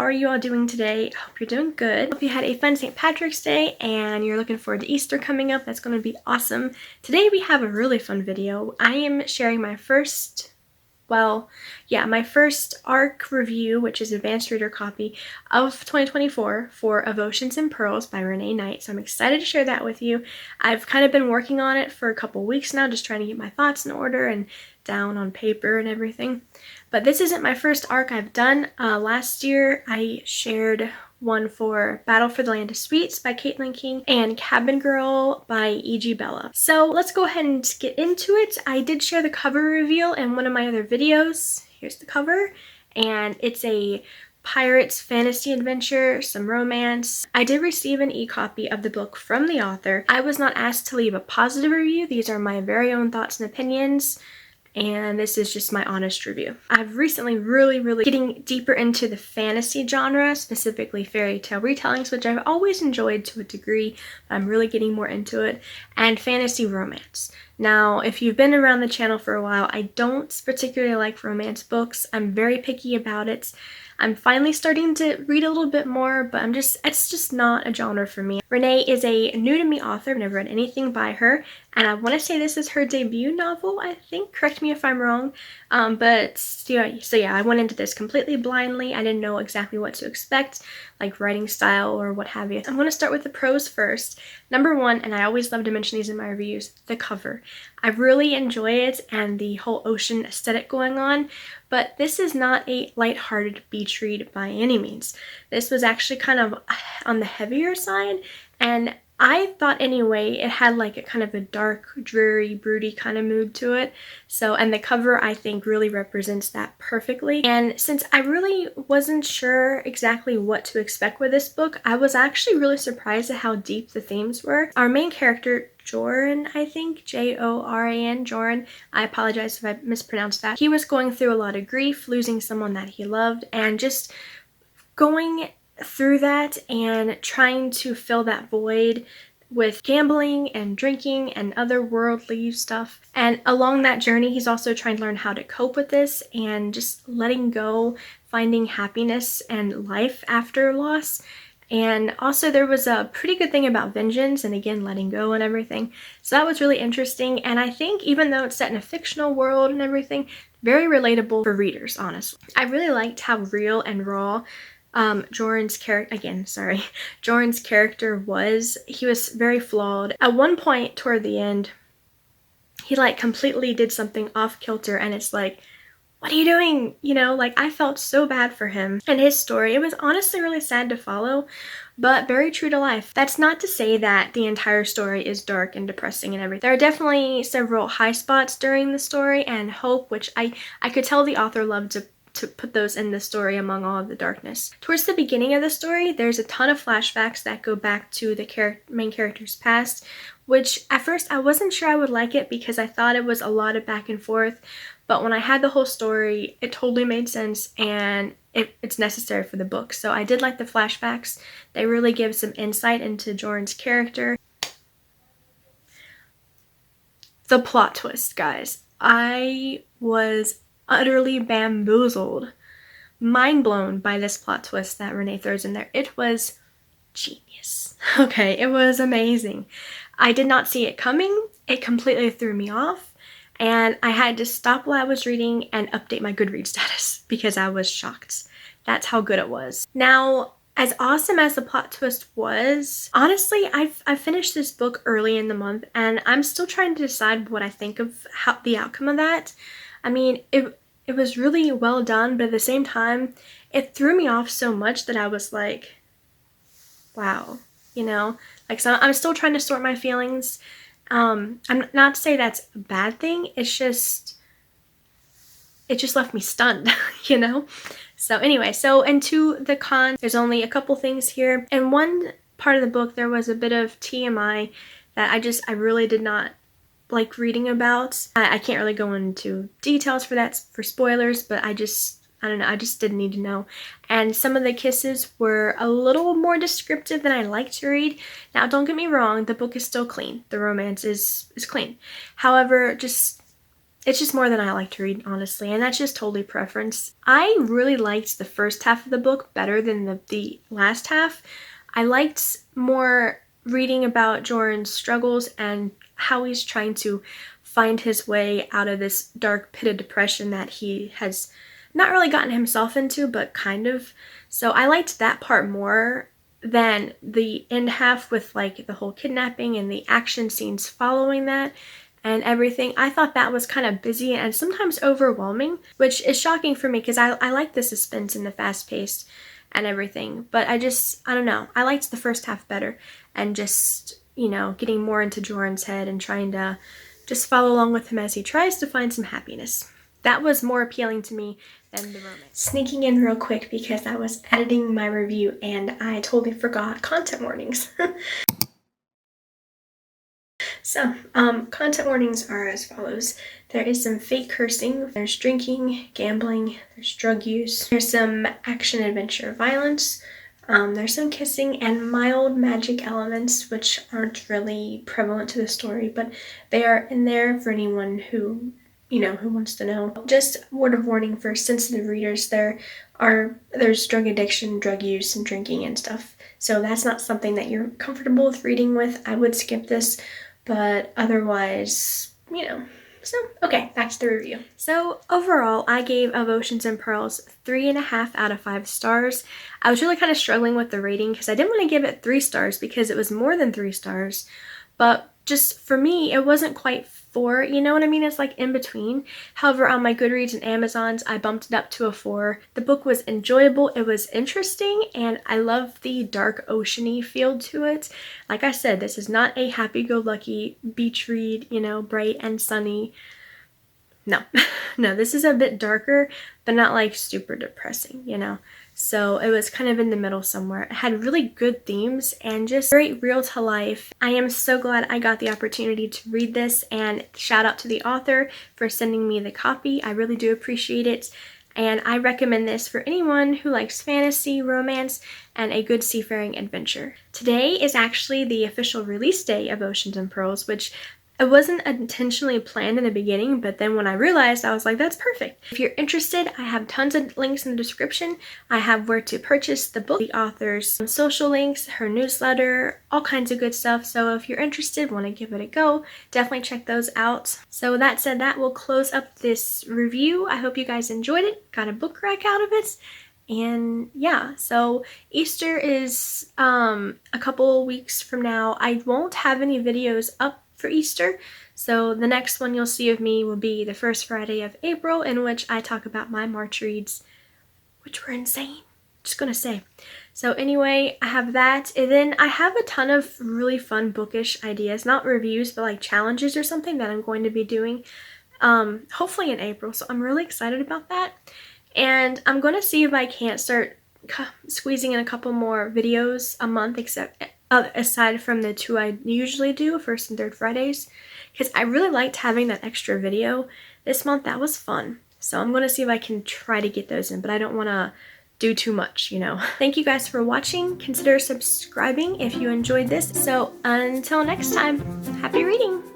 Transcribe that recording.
are you all doing today? I hope you're doing good. Hope you had a fun St. Patrick's Day and you're looking forward to Easter coming up. That's going to be awesome. Today we have a really fun video. I am sharing my first ARC review, which is advanced reader copy of 2024 for Of Oceans and Pearls by Renee Knight. So I'm excited to share that with you. I've kind of been working on it for a couple weeks now, just trying to get my thoughts in order and down on paper and everything. But this isn't my first ARC I've done. Last year I shared one for Battle for the Land of Sweets by Caitlin King and Cabin Girl by E.G. Bella. So let's go ahead and get into it. I did share the cover reveal in one of my other videos. Here's the cover, and it's a pirates fantasy adventure, some romance. I did receive an e-copy of the book from the author. I was not asked to leave a positive review. These are my very own thoughts and opinions, and this is just my honest review. I've recently really getting deeper into the fantasy genre, specifically fairy tale retellings, which I've always enjoyed to a degree, but I'm really getting more into it, and fantasy romance. Now, if you've been around the channel for a while, I don't particularly like romance books. I'm very picky about it. I'm finally starting to read a little bit more, but it's just not a genre for me. Renee is a new to me author. I've never read anything by her, and I want to say this is her debut novel, I think. Correct me if I'm wrong. So yeah, I went into this completely blindly. I didn't know exactly what to expect, like writing style or what have you. I'm going to start with the pros first. Number one, and I always love to mention these in my reviews, the cover. I really enjoy it and the whole ocean aesthetic going on, but this is not a lighthearted beach read by any means. This was actually kind of on the heavier side, and I thought anyway it had like a kind of a dark, dreary, broody kind of mood to it. So, and the cover I think really represents that perfectly. And since I really wasn't sure exactly what to expect with this book, I was actually really surprised at how deep the themes were. Our main character, Joran, I think, Joran, Joran, I apologize if I mispronounced that. He was going through a lot of grief, losing someone that he loved, and just going through that and trying to fill that void with gambling and drinking and other worldly stuff. And along that journey, he's also trying to learn how to cope with this and just letting go, finding happiness and life after loss. And also there was a pretty good thing about vengeance and again letting go and everything. So that was really interesting, and I think even though it's set in a fictional world and everything, very relatable for readers, honestly. I really liked how real and raw Joran's character was. He was very flawed. At one point toward the end, he like completely did something off kilter, and it's like, what are you doing? You know, like I felt so bad for him and his story. It was honestly really sad to follow, but very true to life. That's not to say that the entire story is dark and depressing and everything. There are definitely several high spots during the story and hope, which I could tell the author loved to put those in the story among all of the darkness. Towards the beginning of the story, there's a ton of flashbacks that go back to the main character's past, which at first I wasn't sure I would like it because I thought it was a lot of back and forth, but when I had the whole story, it totally made sense and it's necessary for the book. So I did like the flashbacks. They really give some insight into Joran's character. The plot twist, guys. I was utterly bamboozled, mind blown by this plot twist that Renee throws in there. It was genius. Okay, it was amazing. I did not see it coming. It completely threw me off, and I had to stop while I was reading and update my Goodreads status because I was shocked. That's how good it was. Now, as awesome as the plot twist was, honestly, I finished this book early in the month, and I'm still trying to decide what I think of the outcome of that. I mean, it was really well done, but at the same time, it threw me off so much that I was like, wow, you know? Like, so I'm still trying to sort my feelings. I'm not to say that's a bad thing, it just left me stunned, you know? So anyway, so into the cons, there's only a couple things here. In one part of the book, there was a bit of TMI that I really did not like reading about. I can't really go into details for spoilers, but I don't know, I just didn't need to know. And some of the kisses were a little more descriptive than I like to read. Now, don't get me wrong, the book is still clean. The romance is clean. However, it's just more than I like to read, honestly, and that's just totally preference. I really liked the first half of the book better than the last half. I liked more reading about Joran's struggles and how he's trying to find his way out of this dark pit of depression that he has not really gotten himself into, but kind of. So I liked that part more than the end half with like the whole kidnapping and the action scenes following that and everything. I thought that was kind of busy and sometimes overwhelming, which is shocking for me because I like the suspense and the fast pace and everything. But I don't know. I liked the first half better and just, you know, getting more into Joran's head and trying to just follow along with him as he tries to find some happiness. That was more appealing to me than the romance. Sneaking in real quick because I was editing my review and I totally forgot content warnings. So, content warnings are as follows. There is some fake cursing, there's drinking, gambling, there's drug use, there's some action, adventure, violence, there's some kissing and mild magic elements which aren't really prevalent to the story, but they are in there for anyone who, you know, who wants to know. Just word of warning for sensitive readers, there's drug addiction, drug use, and drinking and stuff. So that's not something that you're comfortable with reading with. I would skip this. But otherwise, you know, so, okay, back to the review. So overall, I gave Of Oceans and Pearls 3.5 out of 5 stars. I was really kind of struggling with the rating because I didn't want to give it 3 stars because it was more than 3 stars. But just for me, it wasn't quite 4, you know what I mean? It's like in between. However, on my Goodreads and Amazons, I bumped it up to a 4. The book was enjoyable, it was interesting, and I love the dark oceany feel to it. Like I said, this is not a happy-go-lucky beach read, you know, bright and sunny. No, no, this is a bit darker, but not like super depressing, you know? So it was kind of in the middle somewhere. It had really good themes and just very real to life. I am so glad I got the opportunity to read this, and shout out to the author for sending me the copy. I really do appreciate it. And I recommend this for anyone who likes fantasy, romance, and a good seafaring adventure. Today is actually the official release day of Oceans and Pearls, which it wasn't intentionally planned in the beginning, but then when I realized, I was like, that's perfect. If you're interested, I have tons of links in the description. I have where to purchase the book, the author's social links, her newsletter, all kinds of good stuff. So if you're interested, want to give it a go, definitely check those out. So with that said, that will close up this review. I hope you guys enjoyed it, got a book rack out of it. And yeah, so Easter is a couple weeks from now. I won't have any videos up for Easter, so the next one you'll see of me will be the first Friday of April, in which I talk about my March reads, which were insane, just gonna say. So anyway, I have that, and then I have a ton of really fun bookish ideas, not reviews, but like challenges or something that I'm going to be doing, hopefully in April, so I'm really excited about that. And I'm going to see if I can't start squeezing in a couple more videos a month, aside from the 2 I usually do, first and third Fridays, because I really liked having that extra video this month. That was fun. So I'm going to see if I can try to get those in, but I don't want to do too much, you know. Thank you guys for watching. Consider subscribing if you enjoyed this. So until next time, happy reading!